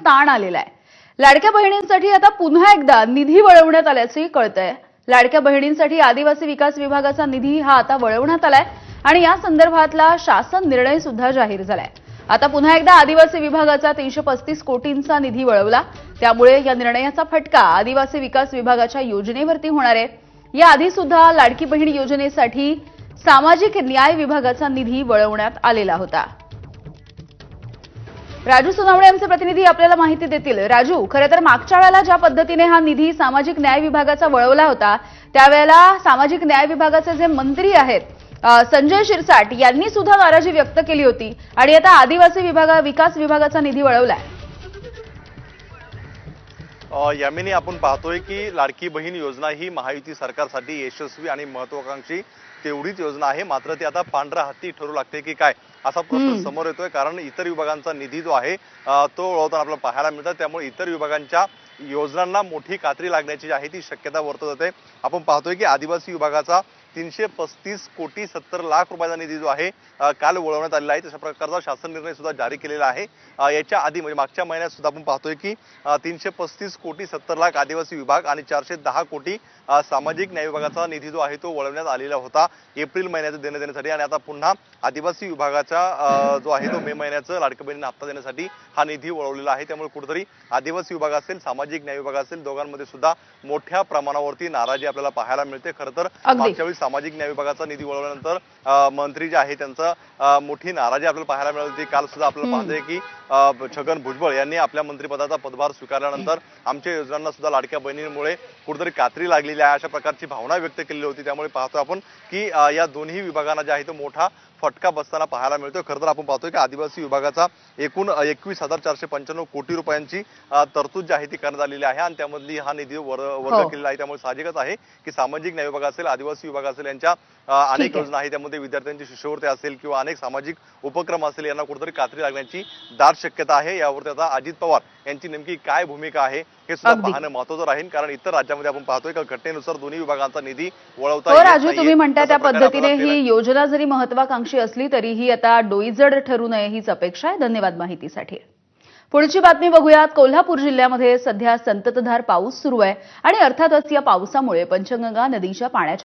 ताण आलेला आहे। लाडक्या बहिणींसाठी आता पुन्हा एकदा निधी वळवण्यात आल्याचे कळतंय। लाडक्या बहिणींसाठी आदिवासी विकास विभागाचा निधी हा आता वळवण्यात आलाय आणि या संदर्भातला शासन निर्णय सुद्धा जाहीर झालाय। आता पुन्हा एकदा आदिवासी विभागाचा 335 कोटींचा निधी वळवला, त्यामुळे या निर्णयाचा फटका आदिवासी विकास विभागाच्या योजनेवरती होणार आहे। या आधी सुद्धा लाडकी बहीण योजनेसाठी सामाजिक न्याय विभागाचा निधी वळवण्यात आलेला होता। राजू सोनावणे आमचे प्रतिनिधी आपल्याला माहिती देतील। राजू, खरं तर मागच्या वेळेला ज्या पद्धतीने हा निधी सामाजिक न्याय विभागाचा वळवला होता, त्यावेळेला सामाजिक न्याय विभागाचे जे मंत्री आहेत संजय शिरसाट यांनी सुद्धा नाराजी व्यक्त केली होती आणि आता आदिवासी विकास विभागाचा निधी वळवलाय। यामिनी आपण पाहतोय की लाडकी बहीण योजना ही महायुती सरकारसाठी यशस्वी आणि महत्त्वाकांक्षी तेवढीच योजना आहे, मात्र ती आता पांढऱ्या हाती ठरू लागते की काय असा प्रश्न समोर येतोय। कारण इतर विभागांचा निधी जो आहे तो वळवताना आपल्याला पाहायला मिळतात, त्यामुळे इतर विभागांच्या योजनांना मोठी कात्री लागण्याची जी आहे ती शक्यता वर्तवत होते। आपण पाहतोय की आदिवासी विभागाचा 335 कोटी 70 लाख रुपयाचा निधी जो आहे काल वळवण्यात आलेला आहे। तशा प्रकारचा शासन निर्णय सुद्धा जारी केलेला आहे। याच्या आधी म्हणजे मागच्या महिन्यात सुद्धा आपण पाहतोय की 335 कोटी 70 लाख आदिवासी विभाग आणि 410 कोटी सामाजिक न्याय विभागाचा निधी जो आहे तो वळवण्यात आलेला होता एप्रिल महिन्यात देण्यासाठी। आणि आता पुन्हा आदिवासी विभागाचा जो आहे तो मे महिन्याचं लाडक्या बहिणींना हप्ता देण्यासाठी हा निधी वळवलेला आहे। त्यामुळे कुठेतरी आदिवासी विभाग असेल सामाजिक न्याय विभाग असेल दोघांमध्ये सुद्धा मोठ्या प्रमाणावरती नाराजी आपल्याला पाहायला मिळते। खरं तर मागच्या वेळी सामाजिक न्याय विभागाचा निधी वळवल्यानंतर मंत्री जे आहे त्यांचा मोठी नाराजी आपल्याला पाहायला मिळाली होती। काल सुद्धा आपल्याला पाहतोय की छगन भुजबळ यांनी आपल्या मंत्रिपदाचा पदभार स्वीकारल्यानंतर आमच्या योजनांना सुद्धा लाडक्या बहिणींमुळे कुठेतरी कात्री लागलेली आहे अशा प्रकारची भावना व्यक्त केलेली होती। त्यामुळे पाहतोय आपण की या दोन्ही विभागांना जे आहे तो मोठा फटका बसताना पाहायला मिळतोय। खरं तर आपण पाहतोय की आदिवासी विभागाचा एकूण 21,495 कोटी रुपयांची तरतूद जी आहे ती करण्यात आलेली आहे आणि त्यामधली हा निधी वर्ग केलेला आहे। त्यामुळे साहजिकच आहे की सामाजिक न्याय विभाग असेल आदिवासी विभाग असेल यांच्या अनेक योजना आहेत, त्यामध्ये विद्यार्थ्यांची शिष्यवृत्ती असेल किंवा अनेक सामाजिक उपक्रम असेल यांना कुठेतरी कात्री लागण्याची दाट शक्यता आहे। यावरती आता अजित पवार यांची नेमकी काय भूमिका आहे हे सुद्धा पाहणं महत्त्वाचं राहील। कारण इतर राज्यामध्ये आपण पाहतोय की घटनेनुसार दोन्ही विभागांचा निधी वळवता येत राजू, तुम्ही म्हणता त्या पद्धतीने ही योजना जरी महत्त्वाकांक्षी असली तरीही आता डोईजड ठरू नये हीच अपेक्षा आहे। धन्यवाद माहितीसाठी। पुढची बातमी बघूयात। कोल्हापूर जिल्ह्यामध्ये सध्या संततधार पाऊस सुरू आहे आणि अर्थातच या पावसामुळे पंचगंगा नदीच्या पाण्याच्या